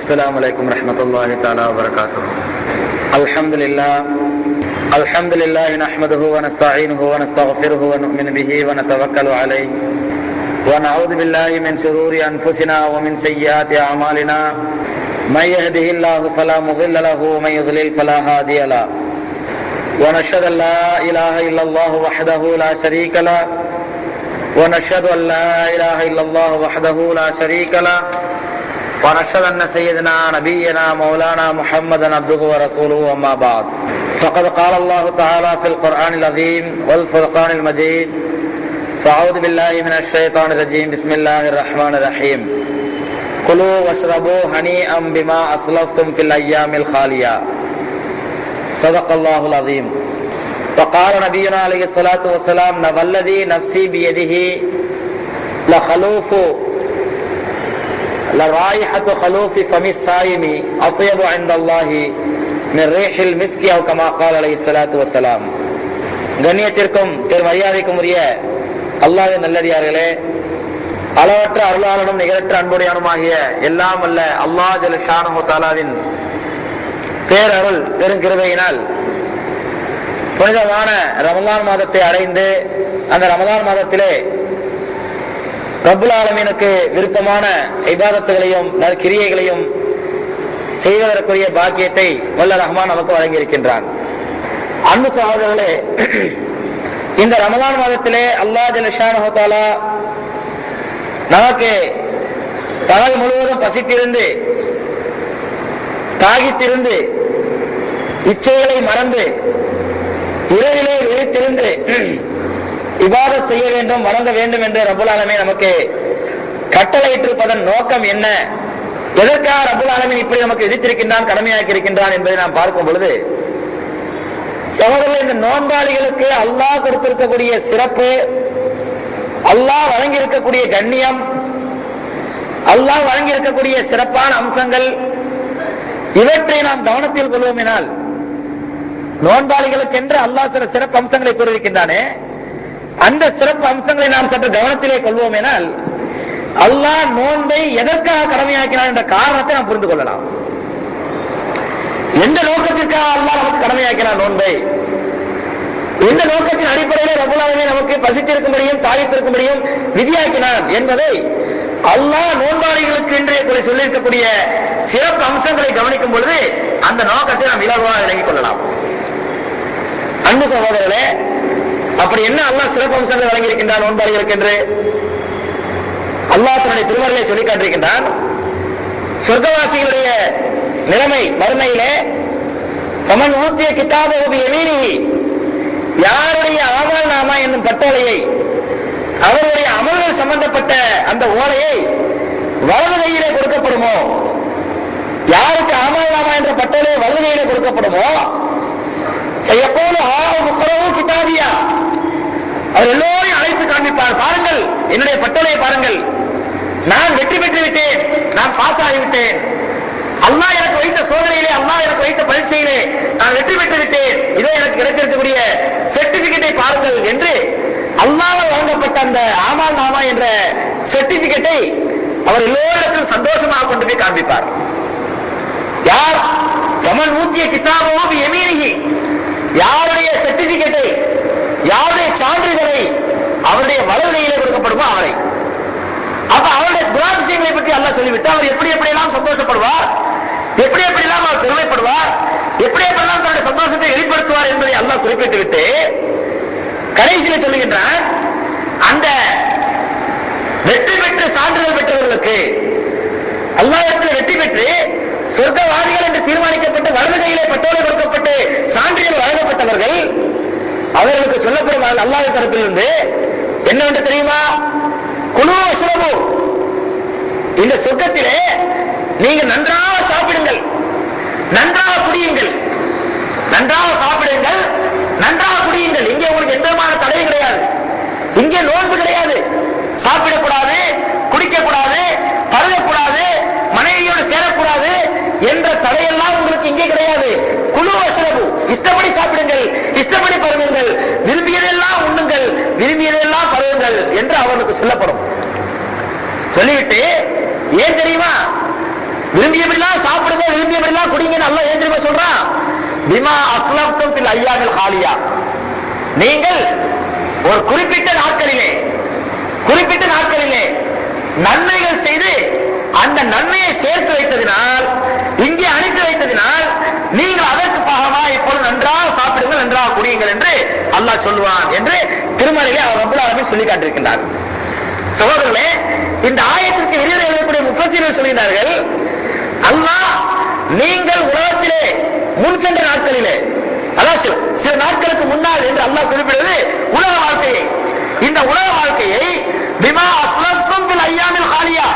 السلام عليكم ورحمة الله تعالى وبركاته. الحمد لله نحمده ونستعينه ونستغفره ونؤمن به ونتوكل عليه ونعوذ بالله من شرور أنفسنا ومن سيئات أعمالنا من يهده الله فلا مضل له ومن يضلل فلا هادي له ونشهد أن لا إله إلا الله وحده لا شريك له ونشهد أن لا إله إلا الله وحده لا شريك له ونشهد أن سيدنا نبينا مولانا محمدا عبده ورسوله أما بعد فقد قال الله تعالى في القرآن العظيم والفرقان المجيد فأعوذ بالله من الشيطان الرجيم بسم الله الرحمن الرحيم كلوا واشربوا هنيئا بما أسلفتم في الأيام الخالية صدق الله العظيم. وقال نبينا عليه الصلاة والسلام والذي نفسي بيده لرائحة خلوف فم الصائم أطيب عند الله من ريح المسك أو كما قال عليه الصلاة والسلام. கண்ணியத்திற்கும் மரியாதைக்கும் உரிய அல்லாஹ்வின் நல்லடியார்களே, அளவற்ற அருளாளனும் நிகரற்ற அன்புடையானுமாகிய எல்லாம் அல்ல அல்லாஹ் ஜல்ல ஷானஹு தஆலாவின் பேரருள் பெருங்கிருபையினால் புனிதமான ரமலான் மாதத்தை அடைந்து அந்த ரமலான் மாதத்திலே ரப்புல் ஆலமீனுக்கு விருப்பமான இபாதத்துகளையும் நற்கிரியைகளையும் செய்வதற்குரிய பாக்கியத்தை வல்ல ரஹ்மான் நமக்கு வழங்கியிருக்கின்றான். அன்பு சகோதரர்களே, இந்த ரமலான் மாதத்திலே அல்லாஹ் ஜல்ல ஷானஹு தஆலா நமக்கு பகல் முழுவதும் பசித்திருந்து தாகித்திருந்து இச்சைகளை மறந்து இரவிலே விழித்திருந்து இபாதத் செய்ய வேண்டும், வணங்க வேண்டும் என்று ரப்புல் ஆலமீன் நமக்கு கட்டளையிட்டிருப்பதன் நோக்கம் என்ன, எதற்காக ரப்புல் ஆலமீன் இப்படி நமக்கு விதித்திருக்கின்றான், கடமையாக்கி இருக்கின்றான் என்பதை நாம் பார்க்கும் பொழுது, சகோதரர்களே, இந்த நோன்பாளிகளுக்கு அல்லாஹ் கொடுத்திருக்கக்கூடிய சிறப்பு, அல்லாஹ் வழங்கி இருக்கக்கூடிய கண்ணியம், அல்லாஹ் வழங்கி இருக்கக்கூடிய சிறப்பான அம்சங்கள், இவற்றை நாம் கவனத்தில் கொள்வோமெனால், நோன்பாளிகளுக்கு என்று அல்லாஹ் சில சிறப்பு அம்சங்களை கூறியிருக்கின்றானே, அந்த சிறப்பு அம்சங்களை நாம் சற்று கவனத்திலே கொள்வோம் எனால் அல்லாஹ் நோன்பை எதற்காக கடமையாக்கினான் என்ற காரணத்தை நாம் புரிந்து கொள்ளலாம். எந்த நோக்கத்திற்காக அல்லாஹ் நமக்கு கடமையாக்கினான் நோன்பை, எந்த நோக்கத்தின் அடிப்படையில் ரப்புல் ஆலமீன் நமக்கு பசித்திருக்கும்படியும் தாகித்திருக்கும்படியும் விதியாக்கினான் என்பதை அல்லாஹ் நோன்பாளிகளுக்கு என்று சொல்லியிருக்கக்கூடிய சிறப்பு அம்சங்களை கவனிக்கும் பொழுது அந்த நோக்கத்தை நாம் இலகுவாக விளங்கிக் கொள்ளலாம். அன்பு சகோதரர்களே, அப்படி என்ன அல்லாஹ் சிறப்பு அம்சங்களை வழங்கியிருக்கின்றான் நோன்பாளிகளுக்கு என்று அல்லாஹ் தன்னுடைய திருமறையை சொல்லி காட்டியிருக்கின்றான். சொர்க்கவாசிகளுடைய நிலைமை மறுமையிலே, கமன் ஊத்திய கிதாபஹு பியமீனிஹி, யாருடைய அமல் நாமா என்னும் பட்டோலையை, அவருடைய அமல்கள் சம்பந்தப்பட்ட அந்த ஓலையை வலது கையிலே கொடுக்கப்படுமோ, யாருக்கு அமல் நாமா என்ற பட்டோலை வலது கையிலே கொடுக்கப்படுமோ, கிதாபியா, அவர் எல்லோரையும் அழைத்து காண்பிப்பார், பாருங்கள் என்னுடைய பட்டோலையை பாருங்கள், நான் வெற்றி பெற்று விட்டேன், நான் பாஸ் ஆகிவிட்டேன், அல்லாஹ் எனக்கு வைத்த சோதனையிலே, அல்லாஹ் எனக்கு வைத்த பரீட்சையிலே நான் வெற்றி பெற்று விட்டேன், இதோ எனக்கு கிடைத்திருக்கக்கூடிய சர்டிபிகேட்டை பாருங்கள் என்று அல்லாஹ்வால் வழங்கப்பட்ட அந்த ஆமால் நாமா என்ற சர்டிபிகேட்டை அவர் எல்லோரிடத்திலும் சந்தோஷமாக கொண்டு போய் காண்பிப்பார். யார் கமன் ஊத்திய கிதாபஹு பியமீனிஹி, யாருடைய சர்டிபிகேட்டை, யாருடைய சான்றிதழை அவருடைய வலது கையிலே கொடுக்கப்படுமோ அவரை. அப்ப அவருடைய குணாதிசயங்களை பற்றி அல்லாஹ் சொல்லிவிட்டு அவர் எப்படி எப்படியெல்லாம் சந்தோஷப்படுவார், எப்படி எப்படியெல்லாம் அவர் பெருமைப்படுவார், எப்படி எப்படியெல்லாம் தன்னுடைய சந்தோஷத்தை வெளிப்படுத்துவார் என்பதை அல்லாஹ் குறிப்பிட்டு விட்டு கடைசியில் சொல்லுகின்றான், அந்த வெற்றி பெற்ற சான்றிதழ் பெற்றவர்களுக்கு, அல்லாஹ்விடத்தில் வெற்றி பெற்று சொர்க்கவாதிகள் என்று தீர்மானிக்கப்பட்டு வலது கையிலே பட்டோலை கொடுக்கப்பட்டு சான்றிதழ் வழங்கப்பட்டவர்கள், அவர்களுக்கு சொல்லப்படும் அல்லாஹ் தரப்பிலிருந்து என்னவென்று தெரியுமா, குலு வஷ்ரபு, இந்த சொர்க்கத்திலே நீங்க நன்றாக சாப்பிடுங்கள், நன்றாக குடியுங்கள், நன்றாக சாப்பிடுங்கள், நன்றாக குடியுங்கள். இங்கே உங்களுக்கு எந்த விதமான தடையும் கிடையாது, இங்கே நோன்பு கிடையாது, சாப்பிடக்கூடாது, குடிக்கக்கூடாது, பருகக்கூடாது, மனைவியோடு சேரக்கூடாது என்ற தடையெல்லாம் உங்களுக்கு இங்கே கிடையாது. குலு வஷ்ரபு, இஷ்டப்படி சாப்பிடுங்கள், இஷ்டப்படி பருகுங்கள், விரும்பியதெல்லாம் உண்ணுங்கள், விரும்பியதெல்லாம் பருகுங்கள் என்று அவர்களுக்கு சொல்லப்படும். சொல்லிவிட்டு ஏன் தெரியுமா, விரும்பியபடிலாம் சாப்பிடுங்க, விரும்பியபடிலாம் குடிங்க அல்லாஹ் ஏன் தெரியுமா சொல்றான்? பிமா அஸ்லஃப்தும் ஃபில் அய்யாமில் ஹாலியா, நீங்கள் ஒரு குறிப்பிட்ட நாட்களிலே நன்மைகள் செய்து அந்த நன்மையை சேர்த்து வைத்ததினால், இங்கே அனுப்பி வைத்ததினால், நீங்கள் அதற்கு பாகமா இப்பொழுது நன்றாக சாப்பிடுங்கள், நன்றாக குடியுங்கள் என்று அல்லாஹ் சொல்லுவான் என்று திருமறையிலே அவர் ரப்பல் ஆலமீன் சொல்லி காட்டியிருக்கின்றார். சகோதரர்களே, இந்த ஆயத்திற்கு விரிவுரை எழுதக்கூடிய முஃபஸ்ஸிர்கள் சொல்கிறார்கள், அல்லாஹ் நீங்கள் உலகத்திலே முன் சென்ற நாட்களிலே, அதாவது சில நாட்களுக்கு முன்னால் என்று அல்லாஹ் குறிப்பிடுவது உலக வாழ்க்கையை. இந்த உலக வாழ்க்கையை பிமா அஸ்லஃப்தும் ஃபில் அய்யாமில் ஹாலியா,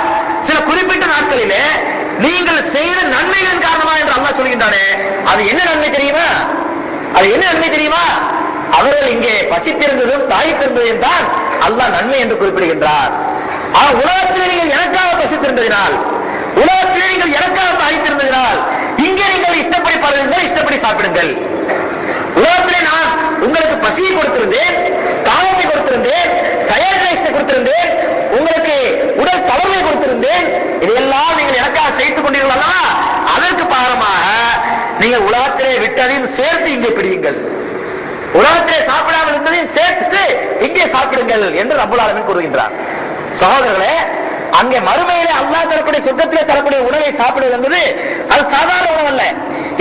சில குறிப்பிட்ட நாட்களிலே நீங்கள் செய்த நன்மைகளின் காரணமா என்று அல்லாஹ் சொல்கின்றானே, அது என்ன நன்மை தெரியுமா? அவர்கள் இங்கே பசித்திருந்ததும் தாய்த்திருந்ததையும் தான் அல்லாஹ் நன்மை என்று குறிப்பிடுகின்றார். உலகத்திலே நீங்கள் எனக்காக பசித்திருந்ததினால், உலகத்திலே நீங்கள் எனக்காக தாய்த்திருந்ததினால், இங்கே நீங்கள் இஷ்டப்படி பருகுங்கள், இஷ்டப்படி சாப்பிடுங்கள். உலகத்திலே நான் உங்களுக்கு பசியை கொடுத்திருந்தேன், தாகத்தை கொடுத்திருந்தேன், டயர்ட்னஸை கொடுத்திருந்தேன், உங்களுக்கு உடல் தளர்வை கொடுத்திருந்தேன். இதையெல்லாம் நீங்கள் எனக்காக செய்து கொண்டீர்கள் அல்லவா? அதற்கு பாகமாக நீங்கள் உலகத்திலே விட்டதையும் சேர்த்து இங்கே பிடியுங்கள், உலகத்திலே சாப்பிடாமல் இருந்ததையும் சேர்த்து இங்கே சாப்பிடுங்கள் என்று ரப்பல் ஆலமீன் கூறுகின்றார். சகோதரர்களே, அங்கே மறுமையிலே அல்லாஹ் தரக்கூடிய சொர்க்கத்திலே தரக்கூடிய உணவை சாப்பிடுவது என்பது அது சாதாரண உணவு அல்ல.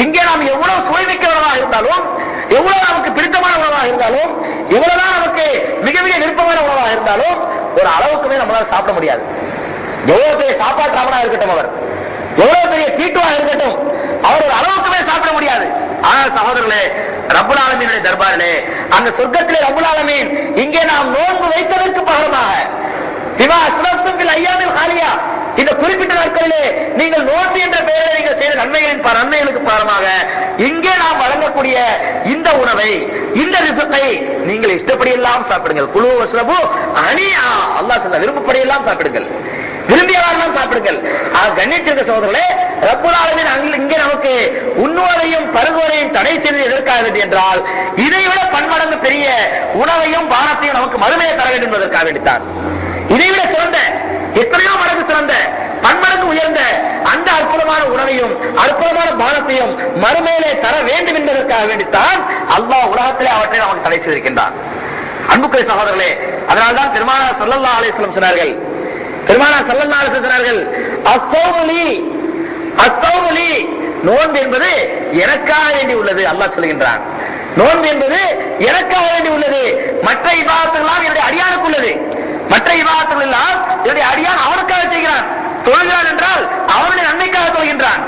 இங்கே நாம் எவ்வளவு சுவைமிக்க உணவாக இருந்தாலும், எவ்வளவு நமக்கு பிடித்தமான உணவாக இருந்தாலும், எவ்வளவுதான் நமக்கு மிக மிக விருப்பமான உணவாக இருந்தாலும் ஒரு அளவுக்குமே நம்மளால் சாப்பிட முடியாது. எவ்வளவு பெரிய சாப்பாட்டு ராமனாக இருக்கட்டும், அவர் எவ்வளவு பெரிய பீட்டுவாக இருக்கட்டும், அவர் ஒரு அளவுக்குமே சாப்பிட முடியாது. ஆனால் சகோதரர்களே, ரப்பல் ஆலமீனுடைய தர்பாரிலே அந்த சொர்க்கத்திலே ரப்பல் ஆலமீன் இங்கே நாம் நோன்பு வைத்ததற்கு பகரமாக பிமா அஸ்லஃப்தும் ஃபில் அய்யாமில் ஹாலியா, இந்த குறிப்பிட்ட நாட்களிலே நீங்கள் நோன்பு என்ற பெயரில் நீங்கள் செய்த நன்மைகளுக்கு பகரமாக இங்கே நாம் வழங்கக்கூடிய இந்த உணவை, இந்த ரிஸ்கை நீங்கள் இஷ்டப்படி எல்லாம் சாப்பிடுங்கள். குலு வஸ்ரபு ஹனியா, அல்லாஹ் சொல்ல விருப்பப்படி எல்லாம் சாப்பிடுங்கள், விரும்பியவாரெல்லாம் சாப்பிடுங்கள். கண்ணியத்திற்கு சகோதரர்களே, ரப்பல் ஆலமீன் இங்கே நமக்கு உண்ணுவதையும் பருகுவதையும் தடை செய்தது எதற்காக வேண்டும் என்றால், இதைவிட பன்மடங்கு பெரிய உணவையும் பானத்தையும் நமக்கு மறுமையை தர வேண்டும் என்பதற்காக வேண்டித்தான். இதைவிட சிறந்த, எத்தனையோ மடங்கு சிறந்த, பன்மடங்கு உயர்ந்த அந்த அற்புதமான உணவையும் அற்புதமான பானத்தையும் மறுமையிலே தர வேண்டும் என்பதற்காக வேண்டித்தான் அல்லாஹ் உலகத்திலே அவற்றை நமக்கு தடை செய்திருக்கின்றான். அன்புக்குரிய சகோதரர்களே, அதனால்தான் பெருமானார் ஸல்லல்லாஹு அலைஹி வஸல்லம் சொன்னார்கள், அஸ்ஸௌமுலி, நோன்பு என்பது எனக்காக வேண்டி உள்ளது. அல்லாஹ் சொல்கின்றான், நோன்பு என்பது எனக்காக வேண்டி உள்ளது. மற்ற இபாதத்துகள் எல்லாம் என்னுடைய அடியானுக்கு உள்ளது. மற்ற இபாதத்துகள் எல்லாம் என்னுடைய அடியான் அவனுக்காக செய்கிறான். தொழுகிறான் என்றால் அவனுடைய நன்மைக்காக தொழுகின்றான்.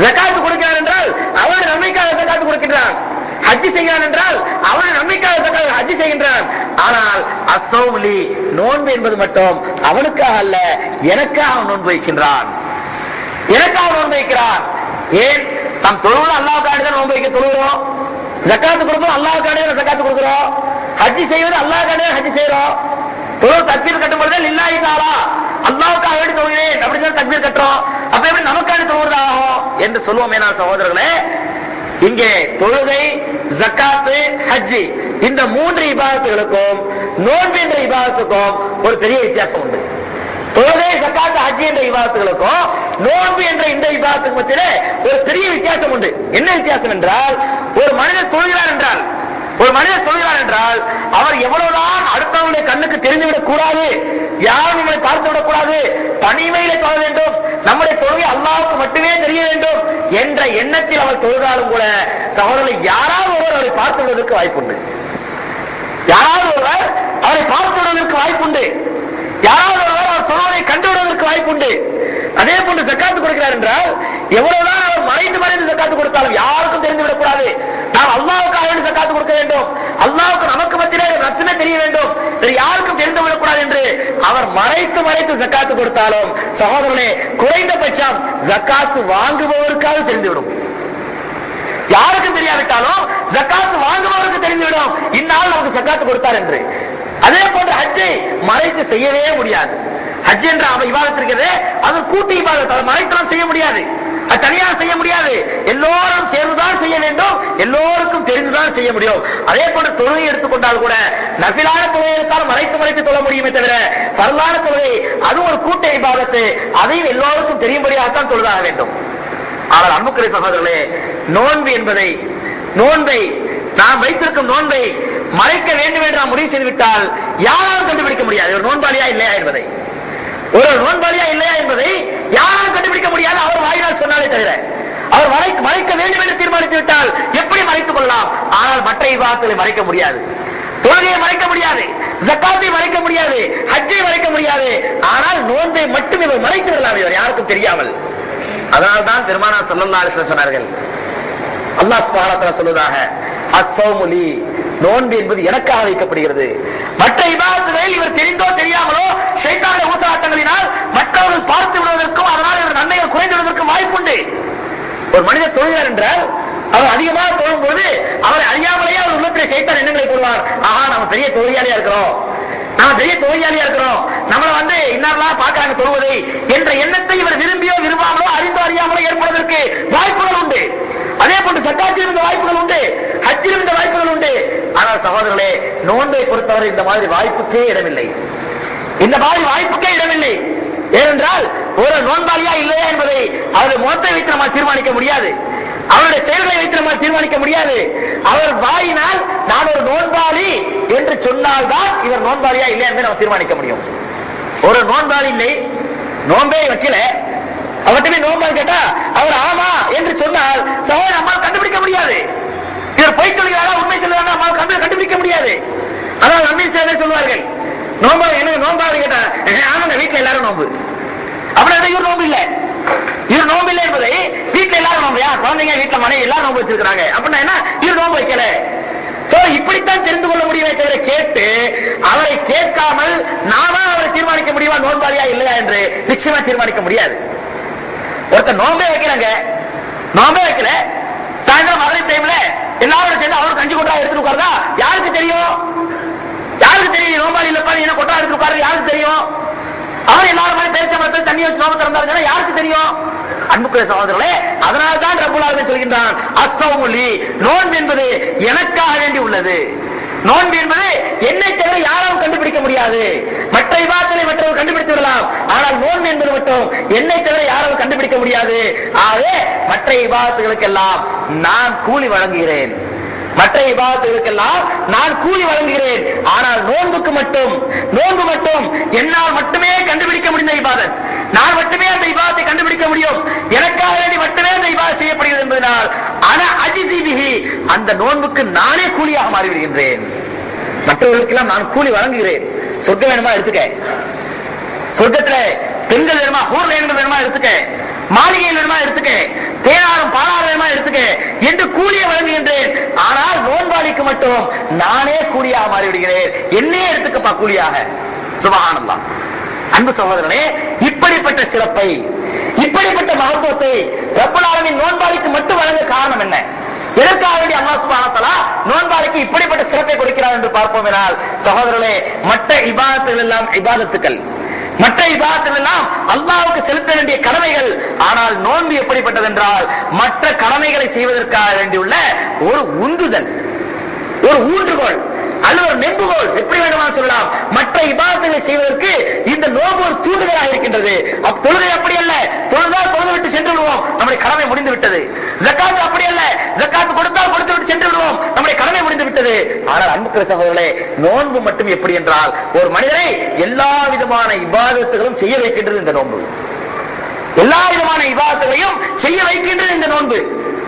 ஜகாத்து கொடுக்கிறான் என்றால் அவனுடைய நன்மைக்காக ஜகாத்து கொடுக்கின்றான். ஹஜ்ஜி செய்கிறான் என்றால் அவனுடைய நன்மைக்காக ஹஜ்ஜி செய்கின்றான். ஆனால் அஸ்ஸௌமுலி, நோன்பு என்பது மட்டும் அவனுக்காக அல்ல, எனக்காக நோன்பு வைக்கின்றான், எனக்காக நோன்பு வைக்கிறான். ஏன்? நாம் தொழுவது அல்லாஹ்வுக்காக தான் நோன்பு வைக்க தொழுகிறோம், ஜகாத்து கொடுக்கிறோம் அல்லாஹ்வுக்காக தான் ஜகாத்து கொடுக்கிறோம், ஹஜ்ஜி செய்வது அல்லாஹ்வுக்காக தான் ஹஜ்ஜி செய்றோம். தொழுது தக்பீர் கட்டும் பொழுது லில்லாஹி தஆலா, அல்லாஹ்வுக்காக வேண்டி தொழுகிறேன் அப்படின்னு தான் தக்பீர் கட்டுறோம். அப்ப எப்படி நமக்காக தொழுவதாகும் என்று சொல்லுவோம். ஏனால் சகோதரர்களே, இங்கே தொழுகை, ஜகாத்து, ஹஜ்ஜி இந்த மூன்று இபாதத்துகளுக்கும் நோன்பு என்ற இபாதத்துக்கும் ஒரு பெரிய வித்தியாசம் உண்டு. தொழுகை, ஜகாத்து, ஹஜ்ஜி என்ற இபாதத்துகளுக்கும் நோன்பு என்ற இந்த இபாதத்துக்கு மத்தியிலே ஒரு பெரிய வித்தியாசம் உண்டு. என்ன வித்தியாசம் என்றால், ஒரு மனிதர் தொழுகிறார் என்றால் அவர் எவ்வளவுதான் அடுத்தவங்களுடைய கண்ணுக்கு தெரிந்துவிடக் கூடாது, யாரும் நம்மளை பார்த்து விடக் கூடாது, தனிமையிலே தொழ வேண்டும், நம்முடைய தொழுகை அல்லாஹ்வுக்கு மட்டுமே தெரிய வேண்டும் என்ற எண்ணத்தில் அவர் தொழுதாலும் கூட சகோதரர்களை யாராவது ஒருவர் அவரை பார்த்து விடுவதற்கு வாய்ப்புண்டு. யாராவது ஒருவர் அவரை பார்த்து விடுவதற்கு வாய்ப்புண்டு. யாராவது ஒருவர் அவர் தொழுவதை கண்டு விடுவதற்கு வாய்ப்புண்டு. அதே போன்று ஜகாத்து கொடுக்கிறார் என்றால் எவ்வளவுதான் அவர் மறைந்து ஜகாத்து கொடுத்தாலும் யாருக்கும் தெரிந்துவிடக் கூடாது. நாம் அல்லாஹ்வுக்காக வேண்டி ஜகாத்து கொடுக்க வேண்டும், அல்லாஹ்வுக்கு நமக்கு மத்தியிலே மட்டுமே தெரிய வேண்டும், யாருக்கும் தெரிந்துவிடக் கூடாது என்று அவர் மறைத்து ஜகாத்து கொடுத்தாலும் சகோதரர்களே, குறைந்தபட்சம் ஜகாத்து வாங்குபவருக்காக தெரிந்துவிடும். யாருக்கும் தெரியாவிட்டாலும் ஜகாத்து வாங்குபவருக்கு தெரிந்துவிடும், இந்நாள் நமக்கு ஜகாத்து கொடுத்தார் என்று. அதே போன்று ஹஜ்ஜை மறைத்து செய்யவே முடியாது. ஹஜ் என்ற இபாதத் இருக்கிறது, அது கூட்டு இபாதத், அதை மறைத்தெல்லாம் செய்ய முடியாது. அது தனியாக செய்ய முடியாது, எல்லோரும் சேர்ந்துதான் செய்ய வேண்டும், எல்லோருக்கும் தெரிந்துதான் செய்ய முடியும். அதே போன்று தொழுகை எடுத்துக்கொண்டால் கூட நஃபிலான தொழுகை எடுத்தால் மறைத்து தொழ முடியுமே தவிர ஃபர்லான தொழுகை அது ஒரு கூட்ட இபாதத்து, அதையும் எல்லோருக்கும் தெரியும்படியாகத்தான் தொழுதாக வேண்டும். ஆனால் அன்புக்குரிய சகோதரர்களே, நோன்பை நாம் வைத்திருக்கும் நோன்பை மறைக்க வேண்டும் என்று நாம் முடிவு செய்துவிட்டால் யாராலும் கண்டுபிடிக்க முடியாது ஒரு நோன்பாளியா இல்லையா என்பதை. யாராலும் கண்டுபிடிக்க முடியாது அவர் வாயினால் சொன்னாலே தவிர. அவர் மறைக்க வேண்டும் என்று தீர்மானித்து விட்டால் எப்படி மறைத்துக் கொள்ளலாம்? ஆனால் மற்ற இபாதத்துகளை மறைக்க முடியாது, தொழுகையை மறைக்க முடியாது, ஜக்காத்தை மறைக்க முடியாது, ஹஜ்ஜை மறைக்க முடியாது. ஆனால் நோன்பை மட்டும் இவர் மறைத்து விடலாம், இவர் யாருக்கும் தெரியாமல். அதனால்தான் பெருமானார் ஸல்லல்லாஹு அலைஹி வஸல்லம் சொன்னார்கள், அல்லாஹ் சுப்ஹானஹு வ தஆலா சொல்வதாக, அஸ்ஸௌமு லீ, நோன்பு என்பது எனக்காக வைக்கப்படுகிறது. மற்ற இபாதத்துகளில் இவர் தெரிந்தோ தெரியாமலோ ஷைத்தானுடைய ஊசலாட்டங்களினால் மற்றவர்கள் பார்த்து விடுவதற்கும் அதனால் இவர் நன்மைகள் குறைந்து விடுவதற்கும் வாய்ப்புண்டு. ஒரு மனிதர் தொழுகிறார் என்றால் அவர் அதிகமாக தொழும் போது அவரை அறியாமலேயே அவர் உள்ளத்திலே ஷைத்தான் எண்ணங்களை போடுவார். ஆஹா, நம்ம பெரிய தொழிலாளியா இருக்கிறோம், நம்மளை இன்னாரெல்லாம் பார்க்கிறாங்க தொழுவதை என்ற எண்ணத்தை இவர் விரும்பியோ விரும்பாமலோ அறிந்தோ அறியாமலோ ஏற்படுவதற்கு வாய்ப்புகள் உண்டு. அதே போன்று சக்காத்தில் இருந்த வாய்ப்புகள் உண்டு, ஹஜ்ஜில் இருந்த வாய்ப்புகள் உண்டு. ஆனால் சகோதரர்களே, நோன்பை பொறுத்தவரை இந்த மாதிரி வாய்ப்புக்கே இடமில்லை. ஏனென்றால் ஒரு நோன்பாளியா இல்லையா என்பதை அவருடைய முகத்தை வைத்து நம்மால் தீர்மானிக்க முடியாது, அவருடைய செயல்களை வைத்து நம்மால் தீர்மானிக்க முடியாது. அவர் வாயினால் நான் ஒரு நோன்பாளி என்று சொன்னால்தான் இவர் நோன்பாளியா இல்லையா என்பதை நம்ம தீர்மானிக்க முடியும். ஒரு நோன்பாளி இல்லை, நோன்பே வைக்கல, அவர்கிட்ட நோன்பாளி கேட்டா அவர் ஆமா என்று சொன்னால் சகோதரர் நம்மால் கண்டுபிடிக்க முடியாது. இவர் பொய் சொல்கிறாரா உண்மை சொல்கிறாரா நம்மால் கண்டுபிடிக்க முடியாது. ஆனால் நம்மை சிலர் சொல்வார்கள், நோன்பாளி என்ன நோன்பாளி கேட்டா ஆமாங்க வீட்டுல எல்லாரும் நோன்பு, அப்படின்னா இவர் நோன்பு இல்லை, என்பதை வீட்டுல எல்லாரும் நோம்பு, குழந்தைங்க வீட்டுல மனைவி எல்லாரும் நோம்பு வச்சிருக்காங்க அப்படின்னா என்ன, இவர் நோம்பு வைக்கல. இப்படித்தான் தெரிந்து கொள்ள முடியுமே தவிர கேட்டு அவரை கேட்காமல் நாம அவரை தீர்மானிக்க முடியுமா நோன்பாளியா இல்லையா என்று நிச்சயமா தீர்மானிக்க முடியாது. ஒருத்தர் நோம்பே வைக்கல, சாயந்தரம் மகரிப் டைம்ல எல்லாரும் சேர்ந்து அவரு கஞ்சி கொட்டா எடுத்துட்டு உட்கார்ந்தா யாருக்கு தெரியும் நோம்பாளி இல்லப்பா என்ன கொட்டா எடுத்துட்டு உட்காரு யாருக்கு தெரியும்? அவர் எல்லாரும் மாதிரி பேச்ச மரத்தில் தண்ணி வச்சு நோம்பு திறந்தாருன்னா யாருக்கு தெரியும்? அன்புக்குரிய சகோதரர்களே, அதனால்தான் ரப்புல் ஆலமீன் சொல்கின்றான், அஸ்ஸௌமு லீ, நோன்பு என்பது எனக்காக வேண்டி உள்ளது. நோன்பு என்பது என்னை தவிர யாரும் கண்டுபிடிக்க முடியாது. மற்ற இபாதத்தை மற்றவர்கள் கண்டுபிடித்து விடலாம், ஆனால் நோன்பு என்பது மட்டும் என்னை தவிர யாரும் கண்டுபிடிக்க முடியாது. ஆகவே மற்ற இபாதத்துகளுக்கெல்லாம் நான் கூலி வழங்குகிறேன், ஆனால் நோன்பு மட்டும் என்னால் மட்டுமே கண்டுபிடிக்க முடிந்த இபாதத், நான் மட்டுமே அந்த இபாதத்தை கண்டுபிடிக்க முடியும், எனக்காக வேண்டி மட்டுமே அந்த இபாதத் செய்யப்படுகிறது என்பதனால் அந்த நோன்புக்கு நானே கூலியாக மாறிவிடுகின்றேன். மற்றவர்களுக்கெல்லாம் நான் கூலி வழங்குகிறேன். சொர்க்கம் வேணுமா எடுத்துக்க, சொர்க்கத்துல பெண்கள் வேணுமா, ஹூர் வேணுமா எடுத்துக்க, மாளிகையில் வேணுமா எடுத்துக்க, தேனாரும் பாலாறு வேணுமா எடுத்துக்க என்று கூலியை வழங்குகின்றேன். ஆனால் நோன்பாளிக்கு மட்டும் நானே கூலியாக மாறிவிடுகிறேன், என்னே எடுத்துக்கப்பா கூலியாக. சுப்ஹானல்லாஹ். அன்பு சகோதரனே, இப்படிப்பட்ட சிறப்பை, இப்படிப்பட்ட மகத்துவத்தை ரப்புல் ஆலமீன் நோன்பாளிக்கு மட்டும் வழங்க காரணம் என்ன? எதற்காக வேண்டி அல்லாஹ் சுப்ஹானஹு வ தஆலா நோன்பாளிக்கு இப்படிப்பட்ட சிறப்பை கொடுக்கிறார் என்று பார்ப்போம் என்றால், சகோதரர்களே, மற்ற இபாதத்துகள் எல்லாம் இபாதத்துக்கள், மற்ற இபாதத்துகள் எல்லாம் அல்லாஹ்வுக்கு செலுத்த வேண்டிய கடமைகள். ஆனால் நோன்பு எப்படிப்பட்டது என்றால், மற்ற கடமைகளை செய்வதற்காக வேண்டியுள்ள ஒரு உந்துதல், ஒரு ஊன்றுகோல் அல்லது ஒரு நெம்புகோல், எப்படி வேண்டுமானால் சொல்லலாம். மற்ற இபாதத்துகளை செய்வதற்கு இந்த நோன்பு ஒரு தூண்டுதலாக இருக்கின்றது. தொழுகை அப்படி அல்ல, தொழுதால் தொழுது விட்டு சென்று விடுவோம், நம்முடைய கடமை முடிந்து விட்டது. ஜக்காத் அப்படி அல்ல, ஜக்காத் கொடுத்தால் கொடுத்து விட்டு சென்று விடுவோம், நம்முடைய கடமை முடிந்து விட்டது. ஆனால் அன்புக்குரிய சகோதரர்களே, நோன்பு மட்டும் எப்படி என்றால், ஒரு மனிதரை எல்லா விதமான இபாதத்துகளும் செய்ய வைக்கின்றது இந்த நோன்பு, எல்லா விதமான இபாதத்துகளையும் செய்ய வைக்கின்றது இந்த நோன்பு.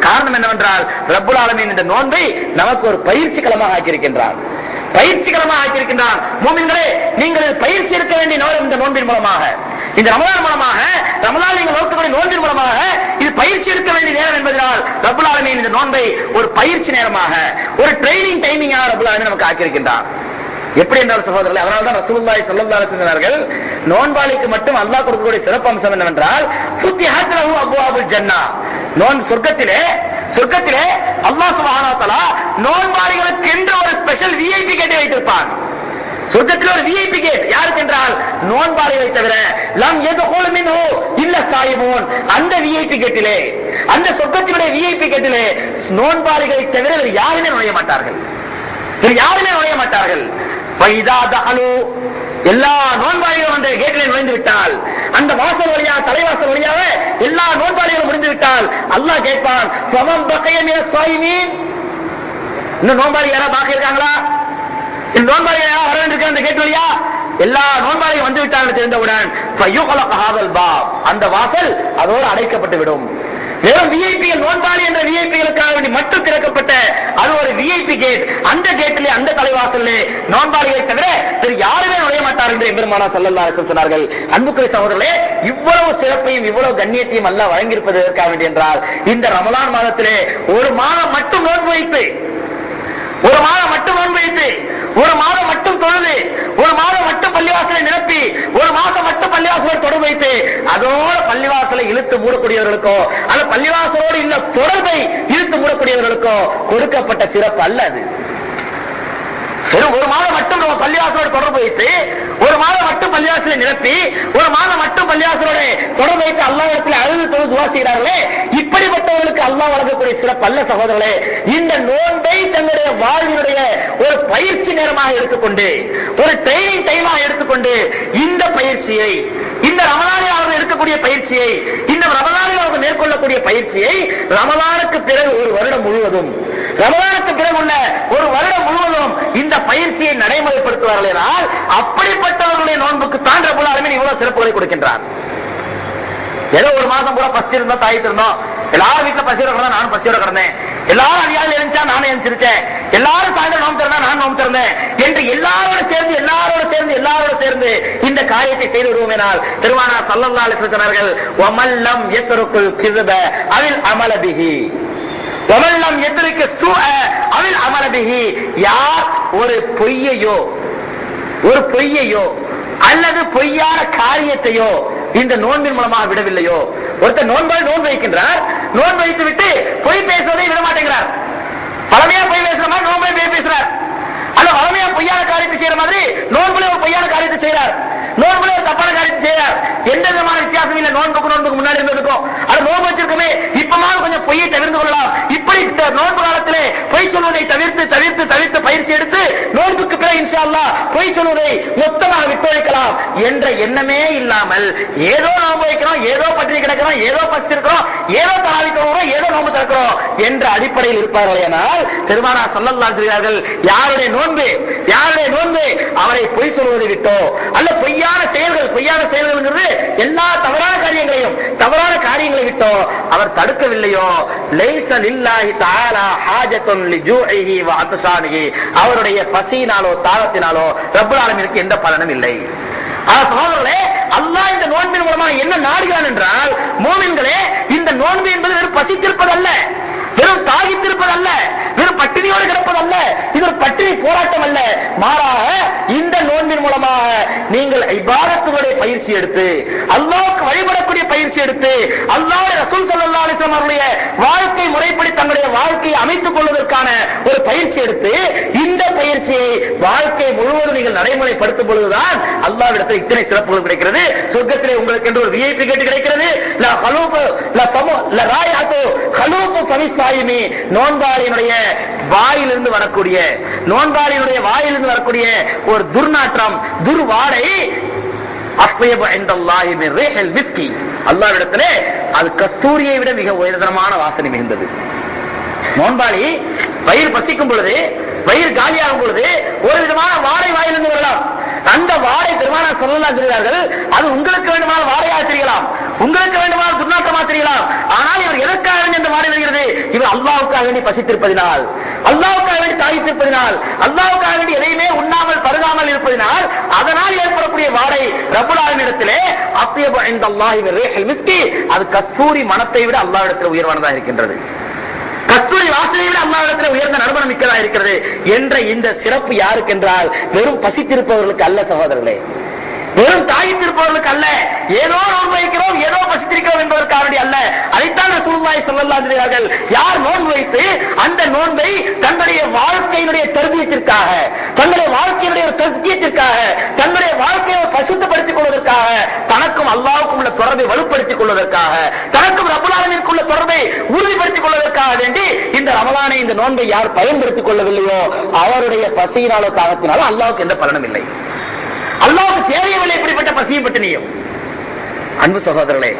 காரணம் என்னவென்றால், ரப்புல் ஆலமீன் இந்த நோன்பை நமக்கு ஒரு பயிற்சி களமாக ஆக்கியிருக்கின்றான். மூமின்களே, நீங்கள் பயிற்சி இருக்க வேண்டிய நேரம் இந்த நோன்பின் மூலமாக, இந்த ரமலான் மூலமாக, ரமலான் நீங்கள் நோக்கக்கூடிய நோன்பின் மூலமாக இது பயிற்சி எடுக்க வேண்டிய நேரம் என்பதனால் ரப்புல் ஆலமீன் இந்த நோன்பை ஒரு பயிற்சி நேரமாக, ஒரு ட்ரைனிங் டைமிங்காக ரப்புல் ஆலமீன் நமக்கு ஆக்கியிருக்கின்றான். எப்படி என்றால் சகோதரர்களே, அதனால்தான் ரசூலுல்லாஹி ஸல்லல்லாஹு அலைஹி வஸல்லம் அவர்கள் நோன்பாளிக்கு மட்டும் அல்லாஹ் கொடுக்கக்கூடிய சிறப்பு அம்சம் என்னவென்றால், ஃபுத்திஹத் லஹு அப்வாபுல் ஜன்னah, சொர்க்கத்திலே அல்லாஹ் சுப்ஹானஹு வ தஆலா நோன்பாளிகளுக்கு என்று ஒரு ஸ்பெஷல் விஐபி கேட்டை வைத்திருப்பான். சொர்க்கத்தில் ஒரு விஐபி கேட் யாருக்கு என்றால் நோன்பாளிகளை தவிர லம் யதுகுலு மின்ஹு இல்ல ஸாயிமூன். அந்த விஐபி கேட்டிலே, அந்த சொர்க்கத்தினுடைய விஐபி கேட்டிலே நோன்பாளிகளை தவிர வேறு யாருமே நுழைய மாட்டார்கள். வேறு யாருமே நுழைய மாட்டார்கள். ஃபைதா தஹலு, எல்லா நோன்பாளிகளும் அந்த கேட்டிலே நுழைந்து விட்டால், அந்த வாசல் வழியாக தலைவாசல் வழியாக எல்லா நோன்பாளிகளும் முடிந்து விட்டால் அல்லாஹ் கேட்பான், ஃபமன் பகைய மினஸ் ஸாயிமீன், இன்னும் நோன்பாளி யாராவது பாக்கி இருக்காங்களா? நோன்பாளி யாராவது வர வேண்டியிருக்க அந்த கேட் வழியா? எல்லா நோன்பாளியும் வந்து விட்டார்கள் தெரிந்தவுடன் ஃபயுக்லக ஹாதல் பாப், அந்த வாசல் அதோடு அடைக்கப்பட்டு விடும். வெறும் விஐபிகள், நோன்பாளி என்ற விஐபிகளுக்காக வேண்டி மட்டும் திறக்கப்பட்ட அது ஒரு விஐபி கேட். அந்த கேட்டிலே, அந்த தலைவாசல்லே நோன்பாளிகளை தவிர வேறு யாருமே நுழைய மாட்டார்கள் என்று எம்பெருமானார் ஸல்லல்லாஹு அலைஹி வஸல்லம் சொன்னார்கள். அன்புக்குரிய சகோதரர்களே, இவ்வளவு சிறப்பையும் இவ்வளவு கண்ணியத்தையும் அல்லாஹ் வழங்கியிருப்பது எதற்காக வேண்டி என்றால், இந்த ரமலான் மாதத்திலே ஒரு மாதம் மட்டும் நோன்பு வைத்து, ஒரு மாதம் மட்டும் நோன்பு வைத்து, ஒரு மாதம் மட்டும் தொழுது, ஒரு மாதம் மட்டும் பள்ளிவாசலை நிரப்பி, ஒரு மாசம் மட்டும் பள்ளிவாசலை தொடர்பு வைத்து அதோட பள்ளிவாசலை இழுத்து மூடக்கூடியவர்களுக்கோ அல்ல பள்ளிவாசலோடு இல்ல தொடர்பை இழுத்து மூடக்கூடியவர்களுக்கோ கொடுக்கப்பட்ட சிறப்பு அல்ல அது. ஒரு மாதம் மட்டும் நம்ம பள்ளிவாசலோடு தொடர்பு வைத்து, ஒரு மாதம் மட்டும் பள்ளிவாசலை நிரப்பி, ஒரு மாதம் மட்டும் பள்ளிவாசலோட தொடர்பு வைத்து அல்லாஹ்விடத்தில் அழுது தொழுது துஆ செய்கிறார்களே, இப்படிப்பட்டவர்களுக்கு அல்லாஹ் வழங்கக்கூடிய சிறப்பு அல்ல சகோதரர்களே. இந்த நோன்பை தங்களுடைய வாழ்வினுடைய ஒரு பயிற்சி நேரமாக எடுத்துக்கொண்டு, ஒரு ட்ரைனிங் டைமாக எடுத்துக்கொண்டு, இந்த பயிற்சியை, இந்த ரமலானில் அவர்கள் எடுக்கக்கூடிய பயிற்சியை, இந்த ரமலானில் அவர்கள் மேற்கொள்ளக்கூடிய பயிற்சியை ரமலானுக்கு பிறகு ஒரு வருடம் முழுவதும், ரமலானுக்கு பிறகு உள்ள ஒரு வருடம் முழுவதும் இந்த பயிற்சியை நடைமுறைப்படுத்துவார்கள் என்றால், அப்படிப்பட்டவர்களுடைய நோன்புக்கு தான் ரப்பல் ஆலமீன் இவ்வளவு சிறப்புகளை கொடுக்கின்றார். ஏதோ ஒரு மாசம் பூரா பசி இருந்தோம், தாய்த்து இருந்தோம், எல்லாரும் வீட்டுல பசியோட கிடந்தா நானும் பசியோட கிடந்தேன், எல்லாரும் அதிகாலையில் எழுந்தா நானும் எழுந்திருச்சேன், எல்லாரும் சாயந்தரம் நோம்பு திறந்தா நான் நோம்பு திறந்தேன் என்று எல்லாரோட சேர்ந்து இந்த காரியத்தை செய்து விடுவோமேனால் பெருமானார் ஸல்லல்லாஹு அலைஹி வஸல்லம் சொன்னார்கள், வமல்லம் யத்ருக்குல் கிஸப அவில் அமல பிஹி, வமல்லம் யத்ருக்கு ஸூஅ அவில் அமல பிஹி, யார் ஒரு பொய்யையோ அல்லது பொய்யான காரியத்தையோ இந்த நோன்பின் மூலமாக விடவில்லையோ, ஒருத்தர் நோன்பு வைக்கின்றார், நோன்பு வைத்து விட்டு பொய் பேசுவதை விட மாட்டேங்கிறார், பழமையா பொய் பேசுற மாதிரி நோன்பை பொய் பேசுறார், அல்ல வளமையா பொய்யான காரியத்தை செய்யற மாதிரி நோன்புல ஒரு பொய்யான காரியத்தை செய்யறார், நோன்புல ஒரு தப்பான காரியத்தை செய்யறார். எந்த விதமான வித்தியாசம் இல்ல நோன்புக்கு முன்னாடி இருந்ததுக்கும். அது நோன்பு வச்சிருக்கமே, இப்பமாவது கொஞ்சம் பொய்யை தவிர்த்து கொள்ளலாம், இப்படி இந்த நோன்பு காலத்திலே பொய் சொல்வதை தவிர்த்து பயிற்சி எடுத்து நோன்புக்கு பிறகு இன்ஷா அல்லாஹ் பொய் சொல்வதை மொத்தமாக விட்டொழிக்கலாம் என்ற எண்ணமே இல்லாமல் ஏதோ நோன்பு வைக்கிறோம், ஏதோ பட்டினி கிடக்கிறோம், ஏதோ பசிச்சிருக்கிறோம், ஏதோ தராவி தொழுகிறோம், ஏதோ நோன்பு திறக்கிறோம் என்ற அடிப்படையில் இருப்பார்கள். ஆனால் பெருமானார் ஸல்லல்லாஹு அலைஹி சொல்கிறார்கள், யாருடைய நோன்பு அவரை பொய் சொல்வதை விட்டோ அல்ல பொய்யான செயல்கள் எல்லா தவறான காரியங்களை விட்டோ அவர் தடுக்கவில்லையோ, லைஸ லில்லாஹி தஆலா ஹாஜத்துன் லிஜூஇஹி வ அத்ஷானிஹி, அவருடைய பசியினாலோ தாகத்தினாலோ ரப்பல் ஆலமீனுக்கு எந்த பலனும் இல்லை. சகோதரர்களே, அல்லாஹ் இந்த நோன்பின் மூலமாக என்ன நாடுகிறான் என்றால், மூமின்களே, இந்த நோன்பு என்பது வெறும் பசித்திருப்பதல்ல, வெறும் தாகித்திருப்பதல்ல, வெறும் பட்டினியோடு கிடப்பதல்ல, இது ஒரு பட்டினி போராட்டம் அல்ல, மாறாக இந்த நோன்பின் மூலமாக நீங்கள் இபாதத்துடைய பயிற்சி எடுத்து, அல்லாஹ்வுக்கு வழிபடக்கூடிய பயிற்சி எடுத்து, அல்லாஹ்வுடைய ரசூல் ஸல்லல்லாஹு அலைஹி வஸல்லம் அவருடைய வாழ்க்கை முறைப்படி தங்களுடைய வாழ்க்கையை அமைத்துக் கொள்வதற்கான ஒரு பயிற்சி எடுத்து, இந்த பயிற்சியை வாழ்க்கை முழுவதும் நீங்கள் நடைமுறைப்படுத்தும் பொழுதுதான் அல்லாஹ்விடத்தில் இத்தனை சிறப்புகள் கிடைக்கிறது. சொர்க்கத்திலே உங்களுக்கு என்று ஒரு விஐபி கேட்டு கிடைக்கிறது. நோன்பாளியினுடைய வாயிலிருந்து வரக்கூடிய ஒரு துர்நாற்றம், துர்வாடை, அல்லாஹ்விடத்திலே அது கஸ்தூரியை விட மிக உயர்தரமான வாசனை மிகுந்தது. நோன்பாளி வயிறு பசிக்கும் பொழுது, வயிறு காலியாகும் பொழுது ஒரு விதமான வாடை வாயிலிருந்து வரலாம். அந்த வாடை பெருமானார் ஸல்லல்லாஹு அலைஹி சொல்கிறார்கள், அது உங்களுக்கு வேண்டுமான வாடையாக தெரியலாம், உங்களுக்கு வேண்டுமான துர்நாற்றமாக தெரியலாம், ஆனால் இவர் எதற்காக வேண்டி அந்த வாடை வருகிறது? இவர் அல்லாஹ்வுக்காக வேண்டி பசித்திருப்பதினால், அல்லாஹ்வுக்காக வேண்டி தாகித்திருப்பதினால், அல்லாஹ்வுக்காக வேண்டி எதையுமே உண்ணாமல் பருகாமல் இருப்பதினால் அதனால் ஏற்படக்கூடிய வாடை ரப்பல் ஆலமீனிடத்திலே அத்யபு இன்தல்லாஹி மின் ரீஹில் மிஸ்கி, அது கஸ்தூரி மணத்தை விட அல்லாஹ்விடத்தில் உயர்வானதாக இருக்கின்றது, கஸ்தூரி வாசனை விட அல்லாஹ்விடத்தில் உயர்ந்த நறுமணம் மிக்கதாக இருக்கிறது என்ற இந்த சிறப்பு யாருக்கு என்றால் வெறும் பசித்திருப்பவர்களுக்கு அல்ல சகோதரர்களே, வெறும் தாகித்திருப்பவர்களுக்கு அல்ல, ஏதோ நோன்பு வைக்கிறோம், ஏதோ பசித்திருக்கிறோம் என்பதற்காக அல்ல. அதைத்தான் ரசூலுல்லாஹி ரசூலுல்லாஹி ஸல்லல்லாஹு அலைஹி வஸல்லம் யார் நோன்பு வைத்து அந்த நோன்பை தங்களுடைய வாழ்க்கையினுடைய தர்பியத்திற்காக, தங்களுடைய வாழ்க்கையினுடைய தஸ்கியத்திற்காக, தங்களுடைய வாழ்க்கையை பரிசுத்தப்படுத்திக் கொள்வதற்காக, தனக்கும் அல்லாஹ்வுக்கும் உள்ள தொடர்பை வலுப்படுத்திக் கொள்வதற்காக, தனக்கும் ரப்பல் ஆலமீனுக்கும் உள்ள தொடர்பை உறுதிப்படுத்திக் கொள்வதற்காக வேண்டி இந்த ரமலானை, இந்த நோன்பை யார் பயன்படுத்திக் கொள்ளவில்லையோ அவருடைய பசியினாலோ தாகத்தினாலோ அல்லாஹ்வுக்கு எந்த பலனும் இல்லை. அல்லாஹ்வுக்கு தேவையில்லை இப்படிப்பட்ட பசியும் பட்டினியும். அன்பு சகோதரர்களே,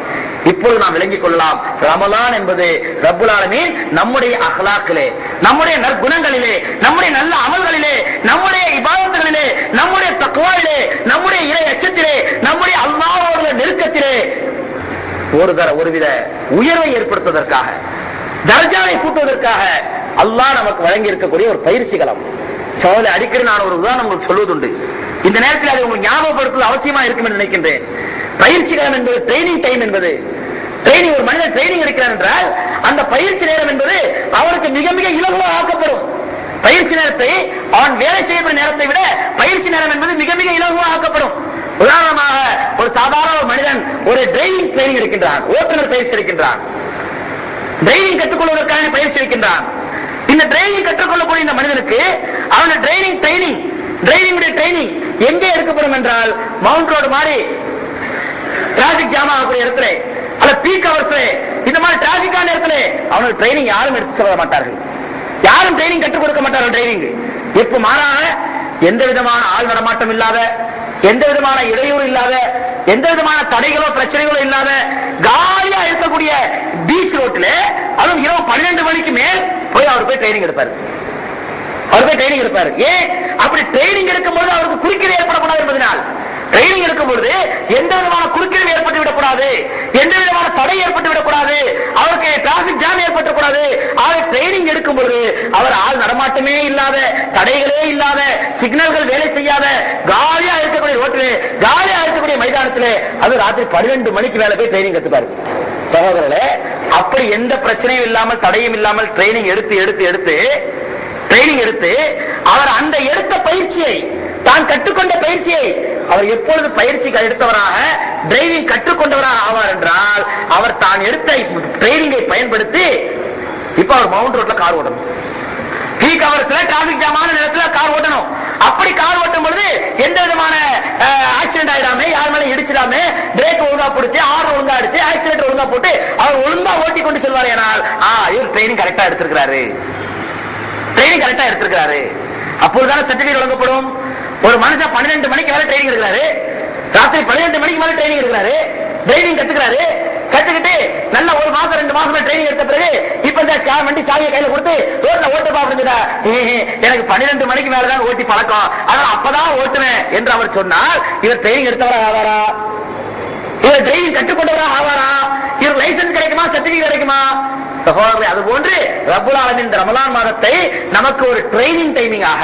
இப்பொழுது நாம் விளங்கிக் கொள்ளலாம், ரமலான் என்பது ரப்புல் ஆலமீன் நம்முடைய அஹ்லாக்கிலே, நம்முடைய நற்குணங்களிலே, நம்முடைய நல்ல அமல்களிலே, நம்முடைய இபாதத்துகளிலே, நம்முடைய தக்வாவிலே, நம்முடைய இறை அச்சத்திலே, நம்முடைய அல்லாஹ்வோட நெருக்கத்திலே ஒருவித உயர்வை ஏற்படுத்துவதற்காக, தர்ஜாவை கூட்டுவதற்காக அல்லாஹ் நமக்கு வழங்கி இருக்கக்கூடிய ஒரு பயிற்சி களம். சகோதரர்களே, அடிக்கடி நான் ஒரு உதாரணம் உங்களுக்கு சொல்வதுண்டு. இந்த நேரத்தில் அதை உங்களுக்கு ஞாபகப்படுத்துவது அவசியமா இருக்கும் என்று நினைக்கின்றேன். பயிற்சி காலம் என்பது ட்ரைனிங் டைம் என்பது, ட்ரைனிங், ஒரு மனிதன் ட்ரைனிங் எடுக்கிறார் என்றால் அந்த பயிற்சி நேரம் என்பது அவனுக்கு மிக மிக இலகுவாக ஆக்கப்படும். பயிற்சி நேரத்தை அவன் வேலை செய்யப்படும் நேரத்தை விட பயிற்சி நேரம் என்பது மிக மிக இலகுவாக ஆக்கப்படும். உதாரணமாக ஒரு சாதாரண ஒரு மனிதன் ஒரு டிரைவிங் ட்ரைனிங் எடுக்கின்றான், ஓட்டுநர் பயிற்சி எடுக்கின்றான், டிரைவிங் கற்றுக்கொள்வதற்கான பயிற்சி எடுக்கின்றான். இந்த டிரைவிங் கற்றுக்கொள்ளக்கூடிய இந்த மனிதனுக்கு அவனுடைய டிரைவிங் எங்கே எடுக்கப்படும் என்றால் மவுண்ட் ரோடு மாதிரி டிராபிக் ஜாம் ஆகக்கூடிய இடத்துல, அல்ல பீக் ஹவர்ஸ்ல, இந்த மாதிரி டிராபிக்கான இடத்துல அவனுக்கு ட்ரைனிங் யாரும் எடுத்து சொல்ல மாட்டார்கள், யாரும் ட்ரைனிங் கற்றுக் கொடுக்க மாட்டார்கள். ட்ரைனிங் எப்ப மாறாக எந்த விதமான ஆள் நடமாட்டம் இல்லாத, எந்த விதமான இடையூறு இல்லாத, எந்த விதமான தடைகளோ பிரச்சனைகளோ இல்லாத காலியா இருக்கக்கூடிய பீச் ரோட்ல, அதுவும் இரவு 12 மணிக்கு மேல் போய் அவர் போய் ட்ரைனிங் எடுப்பாரு. ஏன் அப்படி ட்ரைனிங் எடுக்கும்போது அவருக்கு குறுக்கீடு ஏற்படக்கூடாது என்பதனால், ட்ரைனிங் எடுக்கும் பொழுது எந்த விதமான குறுக்கீடு ஏற்பட்டு விடக்கூடாது, எந்த விதமான தடை ஏற்பட்டு விடக்கூடாது, அவருக்கு டிராபிக் ஜாம் ஏற்பட்டக்கூடாது. அவர் ட்ரைனிங் எடுக்கும் பொழுது அவர் ஆள் நடமாட்டமே இல்லாத, தடைகளே இல்லாத, சிக்னல்கள் வேலை செய்யாத காலியா இருக்கக்கூடிய ரோட்டிலே, காலியா இருக்கக்கூடிய மைதானத்திலே அது ராத்திரி 12 மணிக்கு மேல போய் ட்ரைனிங் எடுத்துப்பாரு. சகோதரர்களே, அப்படி எந்த பிரச்சனையும் இல்லாமல், தடையும் இல்லாமல் ட்ரைனிங் எடுத்து அவர் அந்த எடுத்த பயிற்சியை, தான் கற்றுக்கொண்ட பயிற்சியை, அவர் எப்பொழுது பயிற்சி எடுத்தவராக, டிரைவிங் கற்றுக்கொண்டவராக ஆவார் என்றால் அவர் தான் எடுத்த ட்ரைனிங்கை பயன்படுத்தி இப்ப அவர் மவுண்ட் ரோட்ல கார் ஓட்டணும், பீக் ஹவர்ஸ்ல டிராபிக் ஜாமான நேரத்துல கார் ஓட்டணும். அப்படி கார் ஓட்டும் பொழுது எந்த விதமான ஆக்சிடென்ட் ஆயிடாம, யார் மேல இடிச்சிடாம, பிரேக் ஒழுங்கா பிடிச்சு, ஆறு ஒழுங்கா அடிச்சு, ஆக்சிடென்ட் ஒழுங்கா போட்டு அவர் ஒழுங்கா ஓட்டி கொண்டு செல்வார். ஏனால் இவர் ட்ரைனிங் கரெக்டா எடுத்திருக்கிறாரு. அப்பொழுதுதான சர்டிபிகேட் வழங்கப்படும். ஒரு மனுஷன் 12 மணிக்கு மேல ட்ரைனிங் எடுக்கிறாரு, ராத்திரி 12 மணிக்கு மேல ட்ரைனிங் எடுக்கிறாரு, ட்ரைனிங் கத்துக்கிறாரு, கத்துக்கிட்டு நல்ல 1 மாசம் 2 மாசம் ட்ரைனிங் எடுத்த பிறகு இப்ப இந்த வண்டி சாவியை கையில கொடுத்து ரோட்ல ஓட்ட பாக்குறா, எனக்கு 12 மணிக்கு மேலதான் ஓட்டி பழக்கம், அதனால அப்பதான் ஓட்டுவேன் என்று அவர் சொன்னால் இவர் ட்ரைனிங் எடுத்தவராக ஆவாரா? இவர் ட்ரைனிங் கற்றுக்கொண்டவராக ஆவாரா? இவர் லைசன்ஸ் கிடைக்குமா, சர்டிபிகேட் கிடைக்குமா? சகோதரர்களே, அது போன்று ரப்புல் ஆலமீன் இந்த ரமலான் மாதத்தை நமக்கு ஒரு ட்ரைனிங் டைமிங்காக,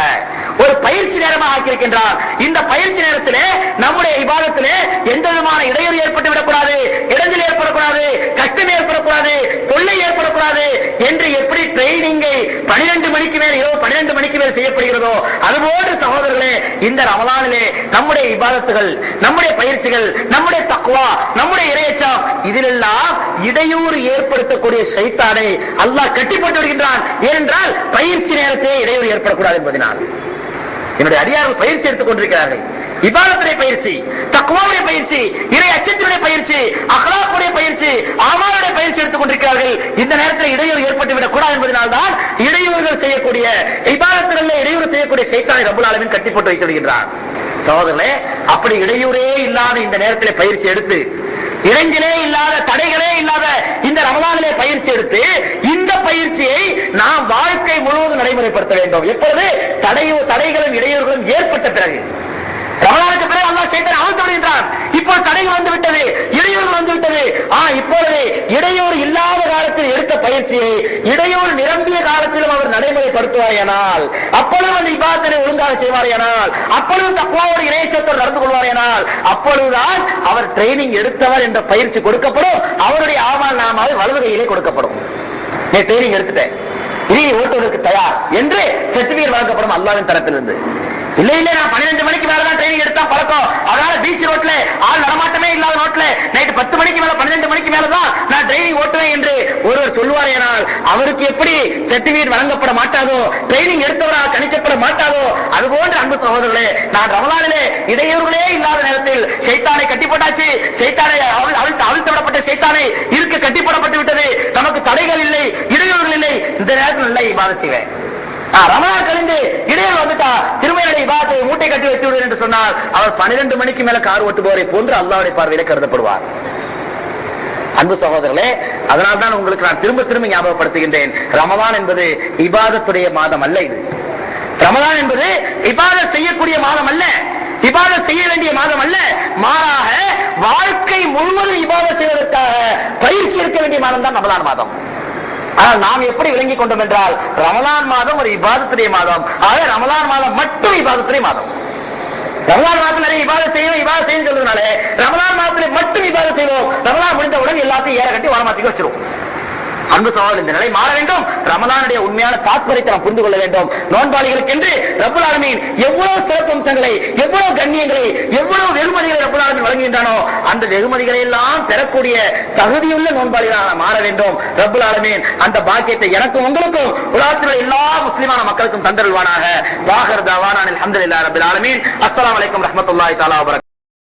ஒரு பயிற்சி நேரமாக ஆக்கியிருக்கின்றார். இந்த பயிற்சி நேரத்திலே நம்முடைய இபாதத்திலே எந்த விதமான இடையூறு ஏற்பட்டு விடக்கூடாது, இடைஞ்சல் ஏற்படக்கூடாது, கஷ்டம் ஏற்படக்கூடாது, தொல்லை ஏற்படக்கூடாது என்று எப்படி ட்ரைனிங்கை 12 மணிக்கு மேல், இரவு 12 மணிக்கு மேல் செய்யப்படுகிறதோ அதுபோன்று சகோதரர்களே, இந்த ரமலானிலே நம்முடைய இபாதத்துகள், நம்முடைய பயிற்சிகள், நம்முடைய தக்வா, நம்முடைய இறையச்சம், இதிலெல்லாம் இடையூறு ஏற்படுத்தக்கூடிய ஷைத்தானை அல்லாஹ் கட்டி போட்டு விடுகின்றான். ஏனென்றால் பயிற்சி நேரத்திலே இடையூறு ஏற்படக்கூடாது என்பதனால். என்னுடைய அடியார்கள் பயிற்சி எடுத்துக் கொண்டிருக்கிறார்கள். இபாதத்துடைய பயிற்சி, தக்வாவுடைய பயிற்சி, இறை அச்சத்தினுடைய பயிற்சி, அஹ்லாக்குடைய பயிற்சி, ஆமாலுடைய பயிற்சி எடுத்துக் கொண்டிருக்கிறார்கள். இந்த நேரத்தில் இடையூறு ஏற்பட்டு விடக் கூடாது என்பதனால் தான் இடையூறுகள் செய்யக்கூடிய, இபாதத்துகளில் இடையூறு செய்யக்கூடிய ஷைத்தானை ரப்புல் ஆலமீன் கட்டி போட்டு வைத்து விடுகின்றான். சகோதரர்களே, அப்படி இடையூறே இல்லாத இந்த நேரத்தில் பயிற்சி எடுத்து, இடைஞ்சலே இல்லாத, தடைகளே இல்லாத இந்த ரமலானிலே பயிற்சி எடுத்து, இந்த பயிற்சியை நாம் வாழ்க்கை முழுவதும் நடைமுறைப்படுத்த வேண்டும். எப்பொழுது தடைகளும் இடையூறுகளும் ஏற்பட்ட பிறகு, ரமலானுக்கு பிறகு அல்லாஹ் ஷைத்தானை ஆழ்த்து விடுகின்றான். இப்போது தடைகள் வந்து விட்டது, இடையூறு வந்து விட்டது. இப்பொழுது இடையூறு இல்லாத காலத்தில் எடுத்த பயிற்சியை இடையூறு நிரம்பிய காலத்திலும் அவர் நடைமுறைப்படுத்துவார். அப்பொழுது அந்த இபாதத்தை ஒழுங்காக செய்வார். அப்பொழுது தக்வாவோடு இறையச்சத்தோடு நடந்து கொள்வார். அப்பொழுதுதான் அவர் ட்ரைனிங் எடுத்தவர் என்ற பயிற்சி கொடுக்கப்படும். அவருடைய ஆமால் நாமாவை வலது கையிலே கொடுக்கப்படும். நீ ட்ரைனிங் எடுத்துட்டேன், இனி ஓட்டுவதற்கு தயார் என்று சர்டிபிகேட் வழங்கப்படும் அல்லாஹ்வின் தரப்பிலிருந்து. இல்ல நான் 12 மணிக்கு மேலதான் ட்ரைனிங் எடுத்தா பழக்கம், அதனால பீச் ரோட்ல ஆள் நடமாட்டமே இல்லாத ரோட்ல நைட் 10 மணிக்கு மேல 12 மணிக்கு மேலதான் நான் ட்ரைனிங் ஓட்டுவேன் என்று ஒருவர் ஒருவர் சொல்லுவாரேனால் அவருக்கு எப்படி சர்டிபிகேட் வழங்கப்பட மாட்டாதோ, ட்ரைனிங் எடுத்தவராக கணிக்கப்பட மாட்டாதோ, அதுபோன்ற அன்பு சகோதரர்களே, நான் ரமலானிலே இடையூறுகளே இல்லாத நேரத்தில் ஷைத்தானை கட்டிப்பட்டாச்சு, ஷைத்தானை அவிழ்த்து விடப்பட்ட ஷைத்தானை இருக்க கட்டிப்படப்பட்டு விட்டது, நமக்கு தடைகள் இல்லை, இடையூறுகள் இல்லை, இந்த நேரத்தில் நல்ல இபாதத் செய்வேன். ரமலான் கழிந்து இடையில் வந்துட்டா திருமையுடைய இபாதத்தை மூட்டை கட்டி வைத்து விடுவேன் என்று சொன்னால் அவர் 12 மணிக்கு மேல கார் ஓட்டுபவரை போன்று அல்லாஹ்வுடைய பார்வையில கருதப்படுவார். அன்பு சகோதரர்களே, அதனால்தான் உங்களுக்கு நான் திரும்ப திரும்ப ஞாபகப்படுத்துகின்றேன், ரமலான் என்பது இபாதத்துடைய மாதம் அல்ல. இது ரமலான் என்பது இபாதத் செய்யக்கூடிய மாதம் அல்ல, இபாதத் செய்ய வேண்டிய மாதம் அல்ல. மாறாக வாழ்க்கை முழுவதும் இபாதத் செய்வதற்காக பயிற்சி இருக்க வேண்டிய மாதம் தான் ரமலான் மாதம். ஆனால் நாம் எப்படி விளங்கிக் கொண்டோம் என்றால் ரமலான் மாதம் ஒரு இபாதத்துடைய மாதம், ஆக ரமலான் மாதம் மட்டும் இபாதத்துடைய மாதம். ரமலான் மாதத்தில் நிறைய இபாதத் செய்யும் சொல்றதுனால ரமலான் மாதத்தில் மட்டும் இபாதத் செய்வோம், ரமலான் முடிந்தவுடன் எல்லாத்தையும் ஏற கட்டி வாரமாத்திக்கு வச்சிருவோம். அன்பு சகோதரர், இந்த நிலை மாற வேண்டும். ரமலானுடைய உண்மையான தாத்பரியத்தை நாம் புரிந்து கொள்ள வேண்டும். நோன்பாளிகளுக்கு என்று ரப்பல் ஆலமீன் எவ்வளவு சிறப்பம்சங்களை, எவ்வளவு கண்ணியங்களை, எவ்வளவு வெகுமதிகளை ரப்பல் ஆலமீன் வழங்குகின்றானோ அந்த வெகுமதிகளை எல்லாம் பெறக்கூடிய தகுதியுள்ள நோன்பாளிகளாக மாற வேண்டும். ரப்பல் ஆலமீன் அந்த பாக்கியத்தை எனக்கும் உங்களுக்கும் உலகத்தில் எல்லா முஸ்லிமான மக்களுக்கும் தந்தருள்வானாக. வாஹிர் தஅவானா அல்ஹம்துலில்லாஹி ரப்பில் ஆலமீன். அஸ்ஸலாமு அலைக்கும் ரஹ்மத்துல்லாஹி தஆலா வ பரகாத்துஹு.